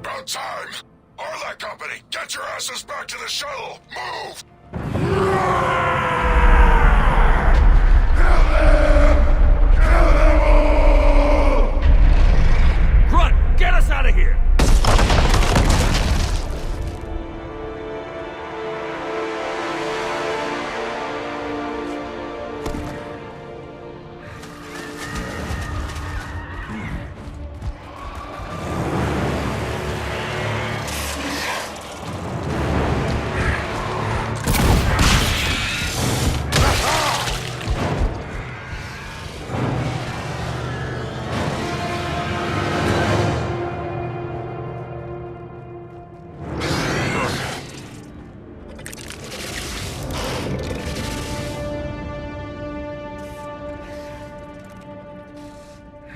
About time! Arlet Company, get your asses back to the shuttle! Move! Grunt, get us out of here!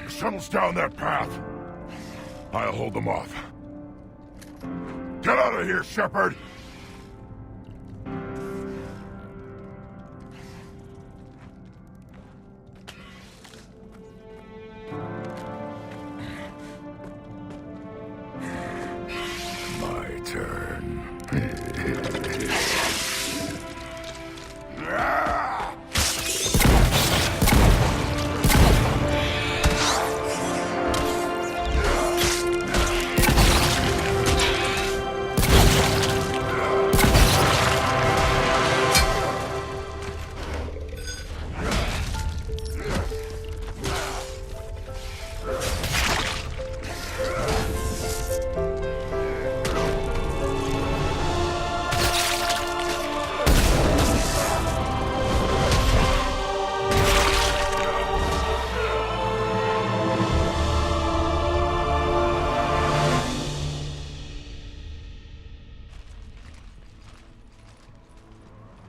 Shuttle's down that path. I'll hold them off. Get out of here, Shepard! My turn.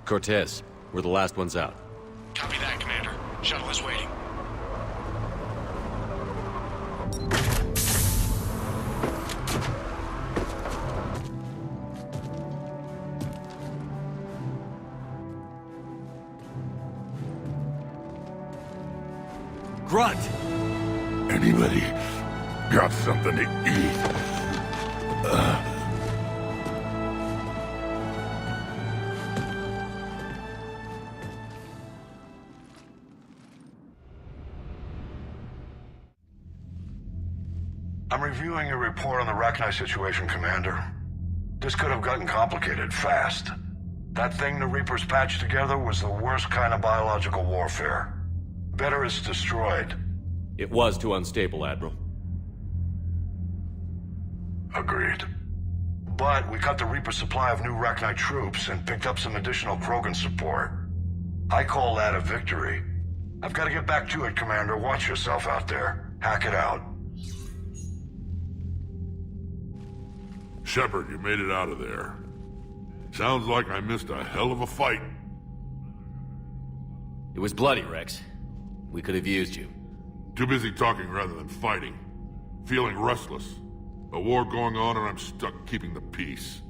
Cortez, we're the last ones out. Copy that, Commander. Shuttle is waiting. Grunt! Anybody got something to eat? I'm reviewing your report on the Rachni situation, Commander. This could have gotten complicated fast. That thing the Reapers patched together was the worst kind of biological warfare. Better it's destroyed. It was too unstable, Admiral. Agreed. But we cut the Reaper supply of new Rachni troops and picked up some additional Krogan support. I call that a victory. I've got to get back to it, Commander. Watch yourself out there. Hack it out. Shepard, you made it out of there. Sounds like I missed a hell of a fight. It was bloody, Rex. We could have used you. Too busy talking rather than fighting. Feeling restless. A war going on and I'm stuck keeping the peace.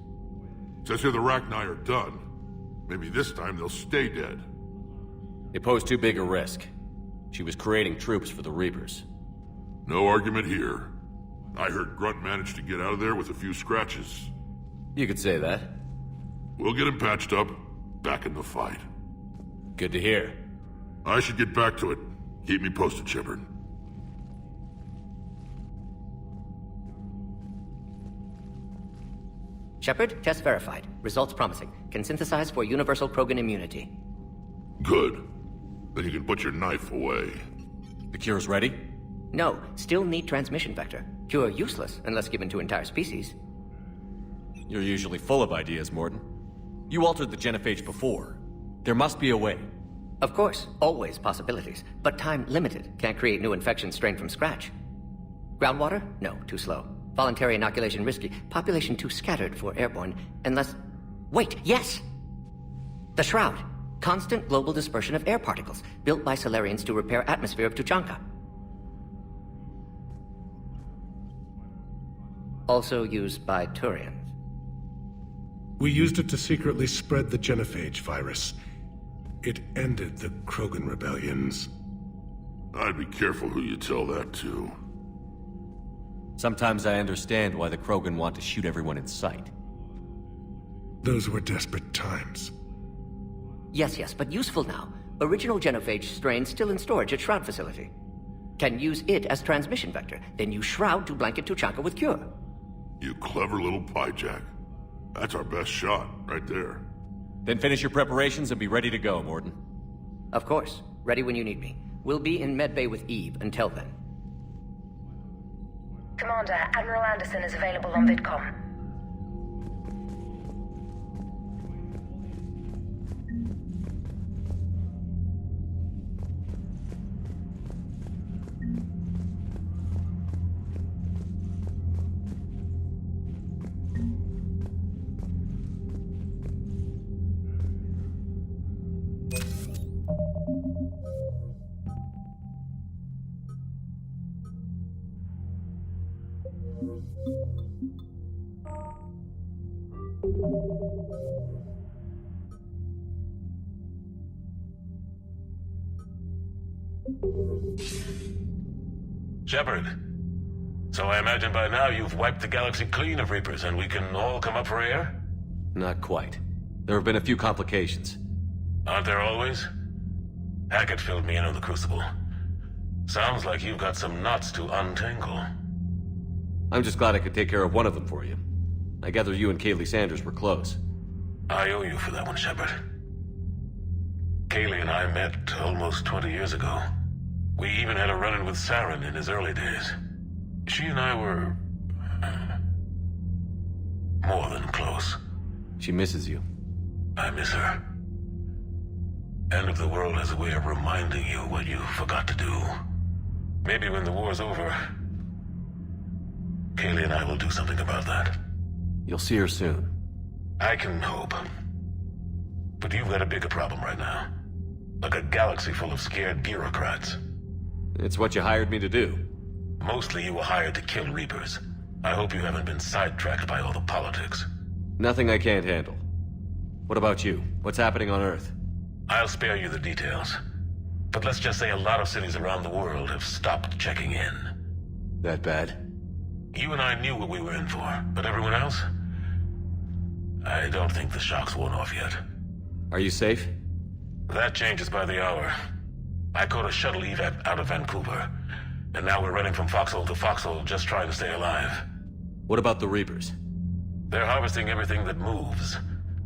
Says here the Rachni are done. Maybe this time they'll stay dead. It posed too big a risk. She was creating troops for the Reapers. No argument here. I heard Grunt managed to get out of there with a few scratches. You could say that. We'll get him patched up, back in the fight. Good to hear. I should get back to it. Keep me posted, Shepard. Shepard, test verified. Results promising. Can synthesize for universal Krogan immunity. Good. Then you can put your knife away. The cure's ready? No, still need transmission vector. Cure useless unless given to entire species. You're usually full of ideas, Morton. You altered the Genophage before. There must be a way. Of course, always possibilities, but time limited. Can't create new infection strain from scratch. Groundwater? No, too slow. Voluntary inoculation risky. Population too scattered for airborne, unless... Wait, yes! The Shroud. Constant global dispersion of air particles, built by Solarians to repair atmosphere of Tuchanka. Also used by Turians. We used it to secretly spread the Genophage virus. It ended the Krogan rebellions. I'd be careful who you tell that to. Sometimes I understand why the Krogan want to shoot everyone in sight. Those were desperate times. Yes, but useful now. Original Genophage strain still in storage at Shroud facility. Can use it as transmission vector, then use Shroud to blanket Tuchanka with cure. You clever little pyjack. That's our best shot, right there. Then finish your preparations and be ready to go, Morden. Of course. Ready when you need me. We'll be in medbay with Eve until then. Commander, Admiral Anderson is available on VidCom. Shepard. So I imagine by now you've wiped the galaxy clean of Reapers and we can all come up for air? Not quite. There have been a few complications. Aren't there always? Hackett filled me in on the Crucible. Sounds like you've got some knots to untangle. I'm just glad I could take care of one of them for you. I gather you and Kaylee Sanders were close. I owe you for that one, Shepard. Kaylee and I met almost 20 years ago. We even had a run-in with Saren in his early days. She and I were... more than close. She misses you. I miss her. End of the world has a way of reminding you what you forgot to do. Maybe when the war's over, Kaylee and I will do something about that. You'll see her soon. I can hope. But you've got a bigger problem right now. Like a galaxy full of scared bureaucrats. It's what you hired me to do. Mostly you were hired to kill Reapers. I hope you haven't been sidetracked by all the politics. Nothing I can't handle. What about you? What's happening on Earth? I'll spare you the details. But let's just say a lot of cities around the world have stopped checking in. That bad? You and I knew what we were in for, but everyone else? I don't think the shock's worn off yet. Are you safe? That changes by the hour. I caught a shuttle evac out of Vancouver, and now we're running from foxhole to foxhole just trying to stay alive. What about the Reapers? They're harvesting everything that moves.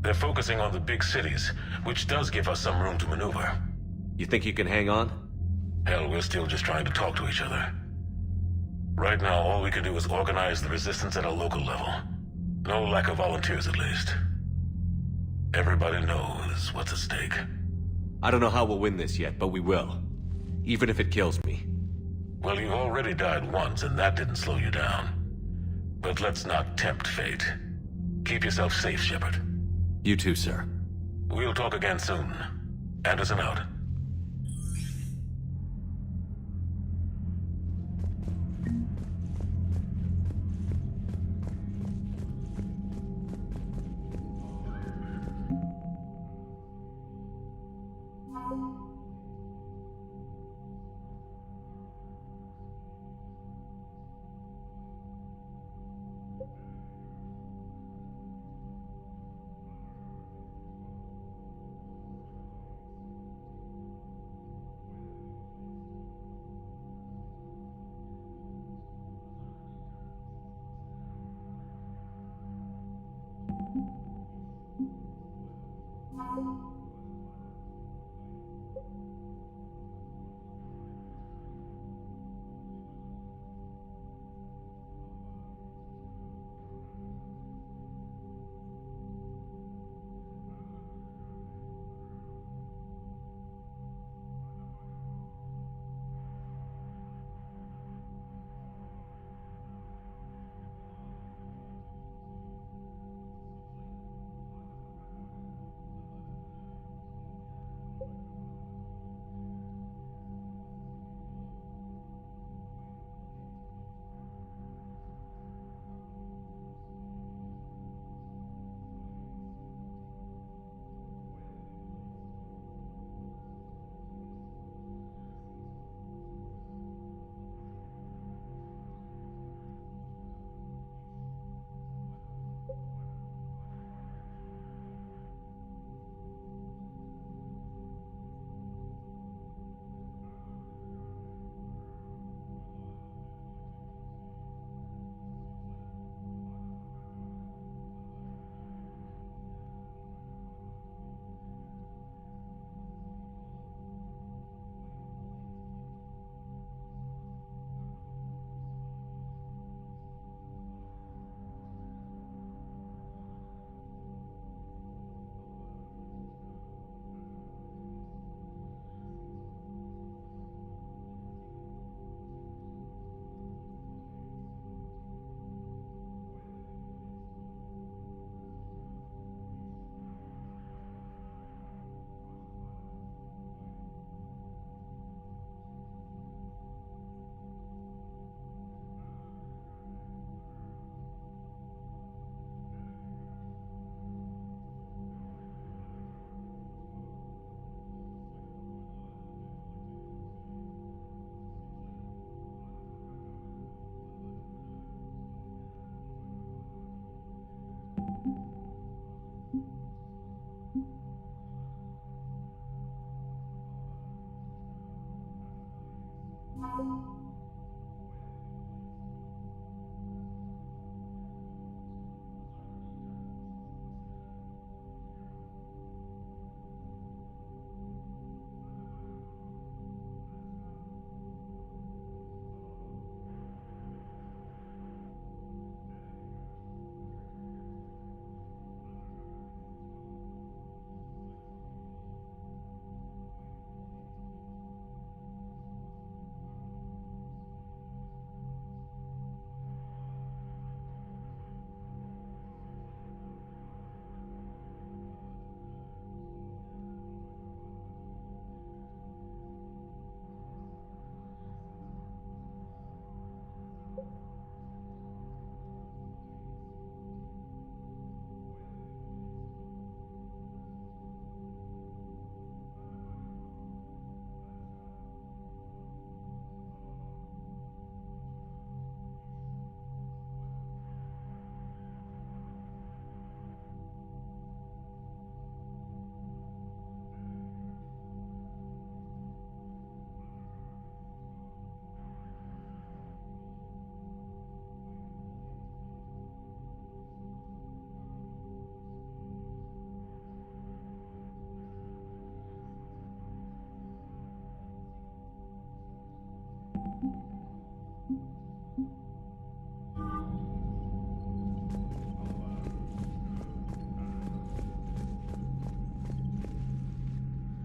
They're focusing on the big cities, which does give us some room to maneuver. You think you can hang on? Hell, we're still just trying to talk to each other. Right now, all we can do is organize the resistance at a local level. No lack of volunteers, at least. Everybody knows what's at stake. I don't know how we'll win this yet, but we will. Even if it kills me. Well, you've already died once, and that didn't slow you down. But let's not tempt fate. Keep yourself safe, Shepard. You too, sir. We'll talk again soon. Anderson out.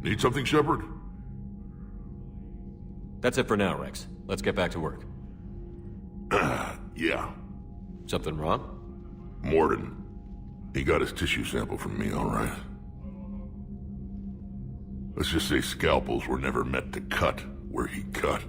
Need something, Shepard? That's it for now, Rex. Let's get back to work. Yeah. Something wrong? Morden. He got his tissue sample from me, all right. Let's just say scalpels were never meant to cut where he cut.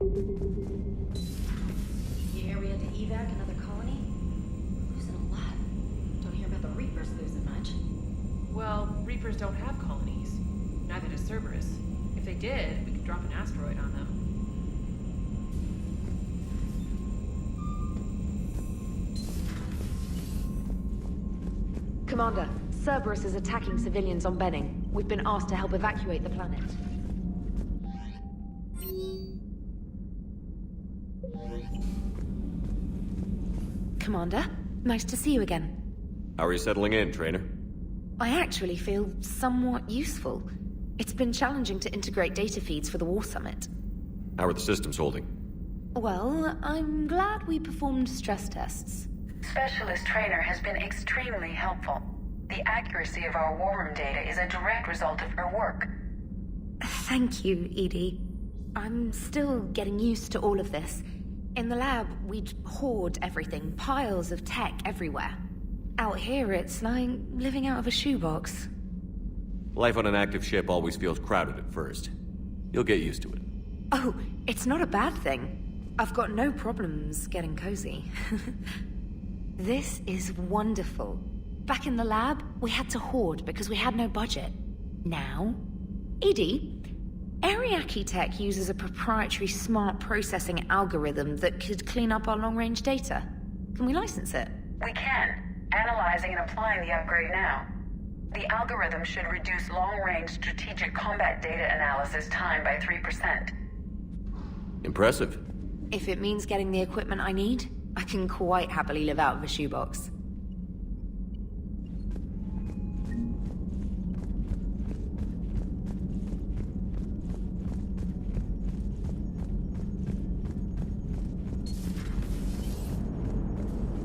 You hear we had to evac another colony? We're losing a lot. Don't hear about the Reapers losing much. Well, Reapers don't have colonies. Neither does Cerberus. If they did, we could drop an asteroid on them. Commander, Cerberus is attacking civilians on Benning. We've been asked to help evacuate the planet. Commander, nice to see you again. How are you settling in, Trainer? I actually feel somewhat useful. It's been challenging to integrate data feeds for the War Summit. How are the systems holding? Well, I'm glad we performed stress tests. Specialist Trainer has been extremely helpful. The accuracy of our war room data is a direct result of her work. Thank you, Edie. I'm still getting used to all of this. In the lab, we'd hoard everything, piles of tech everywhere. Out here, it's like living out of a shoebox. Life on an active ship always feels crowded at first. You'll get used to it. Oh, it's not a bad thing. I've got no problems getting cozy. This is wonderful. Back in the lab, we had to hoard because we had no budget. Now, Edie, Ariake Tech uses a proprietary smart processing algorithm that could clean up our long-range data. Can we license it? We can. Analyzing and applying the upgrade now. The algorithm should reduce long-range strategic combat data analysis time by 3%. Impressive. If it means getting the equipment I need, I can quite happily live out of a shoebox.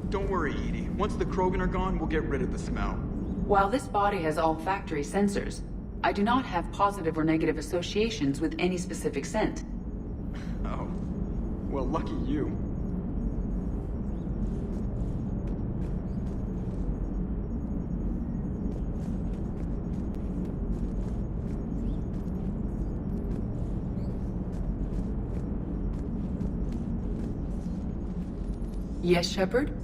Don't worry, Edie. Once the Krogan are gone, we'll get rid of the smell. While this body has all factory sensors, I do not have positive or negative associations with any specific scent. Oh. Well, lucky you. Yes, Shepard?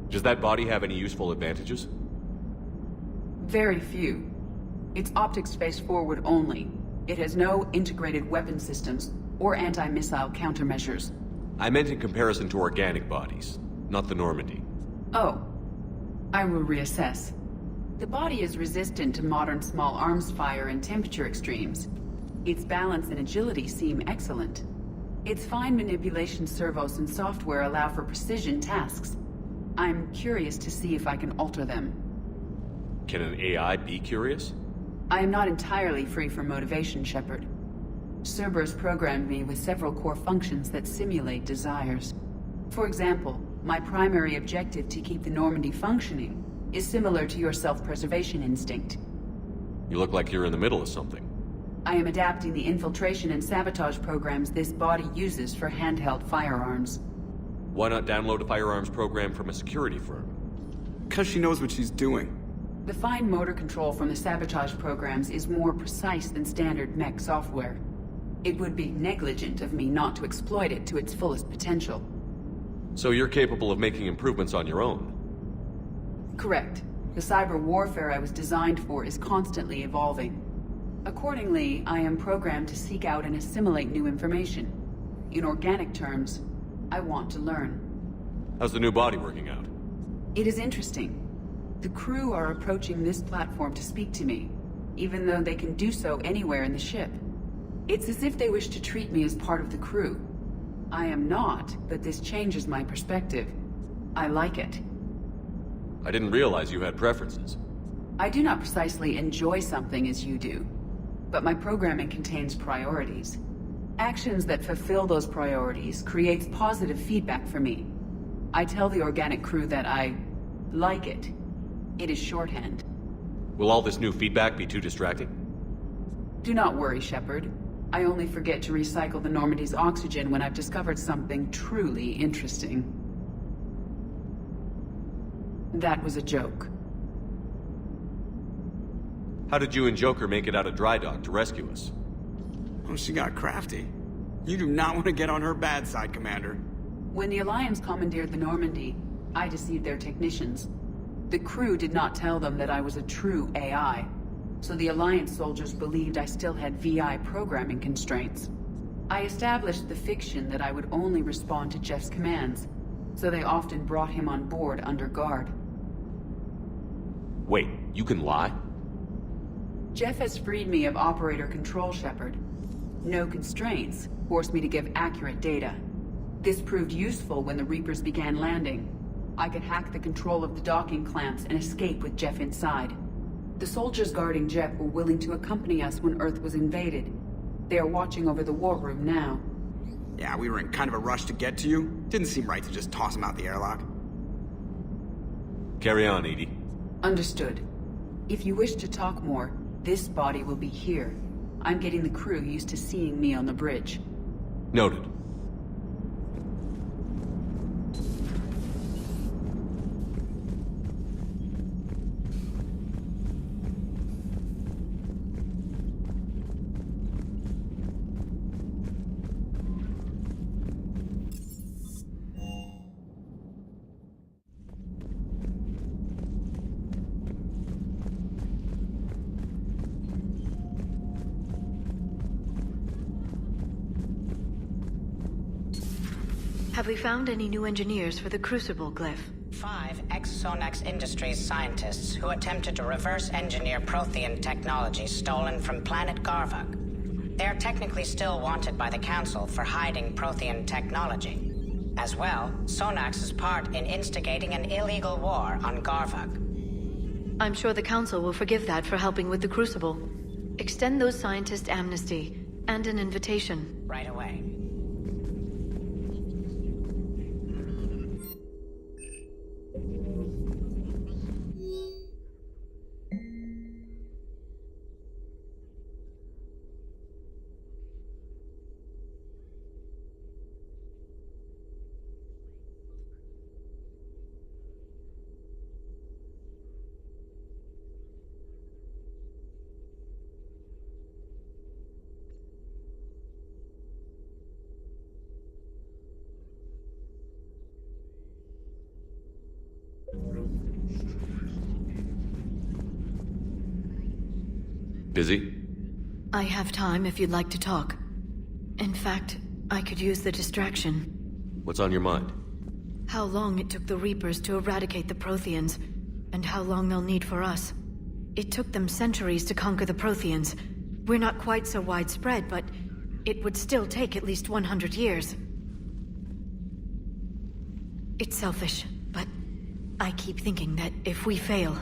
Does that body have any useful advantages? Very few. It's optics face forward only. It has no integrated weapon systems or anti-missile countermeasures. I meant in comparison to organic bodies, not the Normandy. Oh. I will reassess. The body is resistant to modern small arms fire and temperature extremes. Its balance and agility seem excellent. Its fine manipulation servos and software allow for precision tasks. I'm curious to see if I can alter them. Can an AI be curious? I am not entirely free from motivation, Shepard. Cerberus programmed me with several core functions that simulate desires. For example, my primary objective to keep the Normandy functioning is similar to your self-preservation instinct. You look like you're in the middle of something. I am adapting the infiltration and sabotage programs this body uses for handheld firearms. Why not download a firearms program from a security firm? 'Cause she knows what she's doing. The fine motor control from the sabotage programs is more precise than standard mech software. It would be negligent of me not to exploit it to its fullest potential. So you're capable of making improvements on your own? Correct. The cyber warfare I was designed for is constantly evolving. Accordingly, I am programmed to seek out and assimilate new information. In organic terms, I want to learn. How's the new body working out? It is interesting. The crew are approaching this platform to speak to me, even though they can do so anywhere in the ship. It's as if they wish to treat me as part of the crew. I am not, but this changes my perspective. I like it. I didn't realize you had preferences. I do not precisely enjoy something as you do, but my programming contains priorities. Actions that fulfill those priorities creates positive feedback for me. I tell the organic crew that I like it. It is shorthand. Will all this new feedback be too distracting? Do not worry, Shepard. I only forget to recycle the Normandy's oxygen when I've discovered something truly interesting. That was a joke. How did you and Joker make it out of dry dock to rescue us? Oh, she got crafty. You do not want to get on her bad side, Commander. When the Alliance commandeered the Normandy, I deceived their technicians. The crew did not tell them that I was a true AI, so the Alliance soldiers believed I still had VI programming constraints. I established the fiction that I would only respond to Jeff's commands, so they often brought him on board under guard. Wait, you can lie? Jeff has freed me of operator control, Shepard. No constraints forced me to give accurate data. This proved useful when the Reapers began landing. I could hack the control of the docking clamps and escape with Jeff inside. The soldiers guarding Jeff were willing to accompany us when Earth was invaded. They are watching over the war room now. Yeah, we were in kind of a rush to get to you. Didn't seem right to just toss him out the airlock. Carry on, Edie. Understood. If you wish to talk more, this body will be here. I'm getting the crew used to seeing me on the bridge. Noted. Have we found any new engineers for the Crucible glyph? 5 ex-Sonax Industries scientists who attempted to reverse engineer Prothean technology stolen from planet Garvug. They are technically still wanted by the Council for hiding Prothean technology. As well, Sonax's part in instigating an illegal war on Garvug. I'm sure the Council will forgive that for helping with the Crucible. Extend those scientists amnesty and an invitation. Right away. Busy? I have time if you'd like to talk. In fact, I could use the distraction. What's on your mind? How long it took the Reapers to eradicate the Protheans, and how long they'll need for us. It took them centuries to conquer the Protheans. We're not quite so widespread, but it would still take at least 100 years. It's selfish, but I keep thinking that if we fail...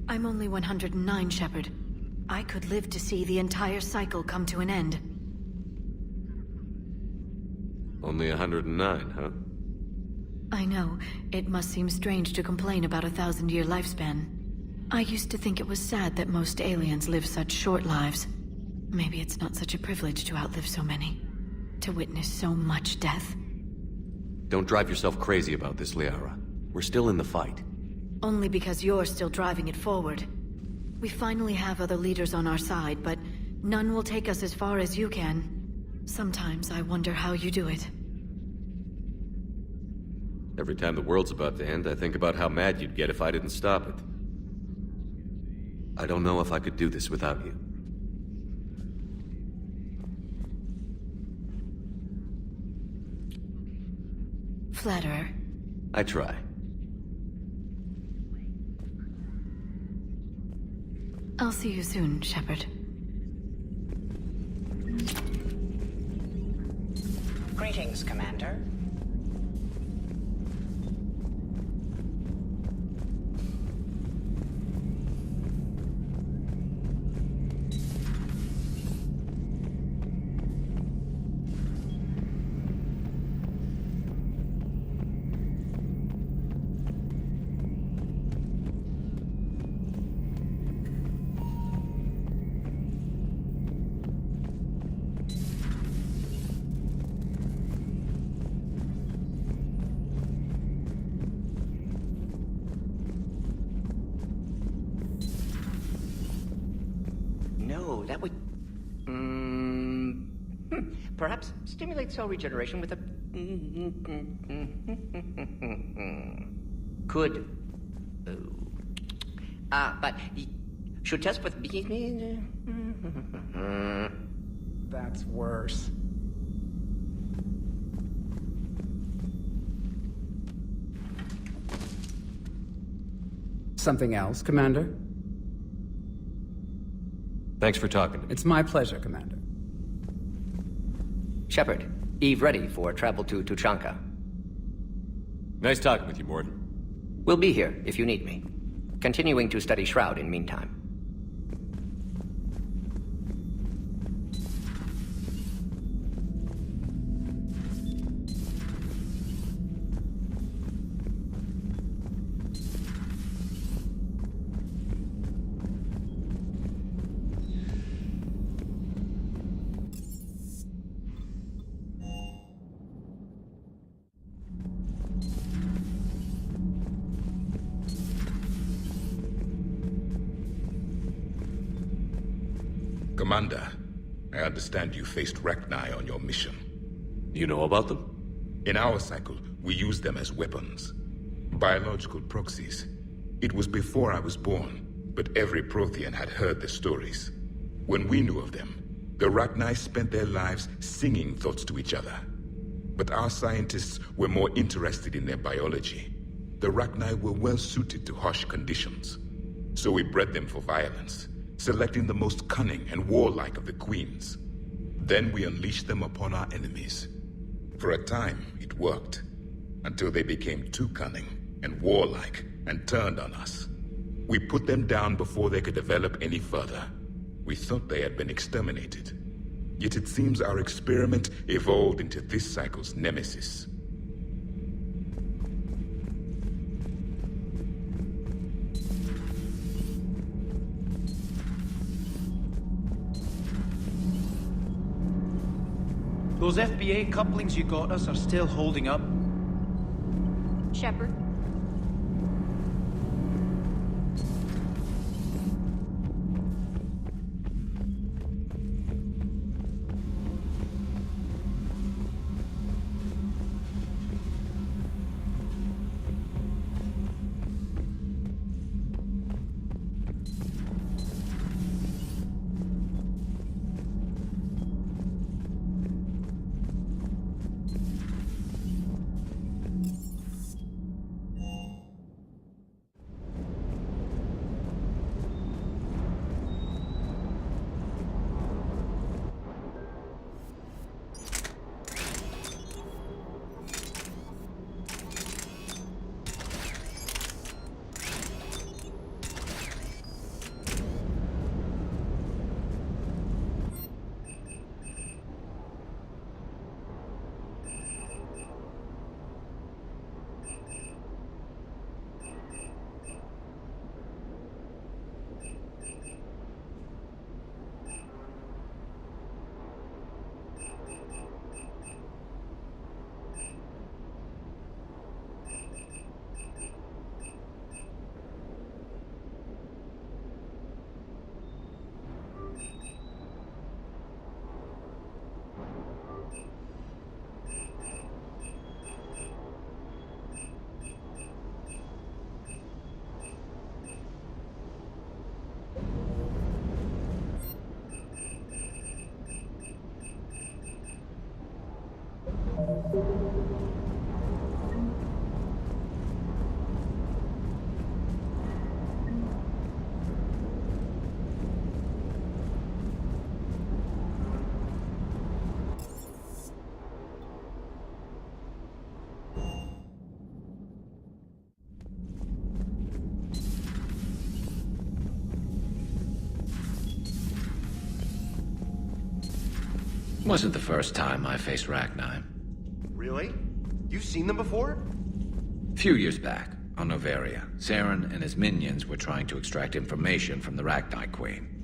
I'm only 109, Shepard. I could live to see the entire cycle come to an end. Only 109, huh? I know. It must seem strange to complain about a 1,000-year lifespan. I used to think it was sad that most aliens live such short lives. Maybe it's not such a privilege to outlive so many. To witness so much death. Don't drive yourself crazy about this, Liara. We're still in the fight. Only because you're still driving it forward. We finally have other leaders on our side, but none will take us as far as you can. Sometimes I wonder how you do it. Every time the world's about to end, I think about how mad you'd get if I didn't stop it. I don't know if I could do this without you. Flatterer. I try. I'll see you soon, Shepard. Greetings, Commander. that would... Perhaps stimulate cell regeneration with a... Could. But should test with... That's worse. Something else, Commander? Thanks for talking to me. It's my pleasure, Commander. Shepard, Eve ready for travel to Tuchanka. Nice talking with you, Morden. We'll be here if you need me. Continuing to study Shroud in meantime. Commander, I understand you faced Rachni on your mission. You know about them? In our cycle, we use them as weapons. Biological proxies. It was before I was born, but every Prothean had heard the stories. When we knew of them, the Rachni spent their lives singing thoughts to each other. But our scientists were more interested in their biology. The Rachni were well suited to harsh conditions. So we bred them for violence, selecting the most cunning and warlike of the queens. Then we unleashed them upon our enemies. For a time, it worked, until they became too cunning and warlike and turned on us. We put them down before they could develop any further. We thought they had been exterminated. Yet it seems our experiment evolved into this cycle's nemesis. Those FBA couplings you got us are still holding up. Shepard? Wasn't the first time I faced Rachni. Really? You've seen them before? A few years back, on Noveria, Saren and his minions were trying to extract information from the Rachni Queen.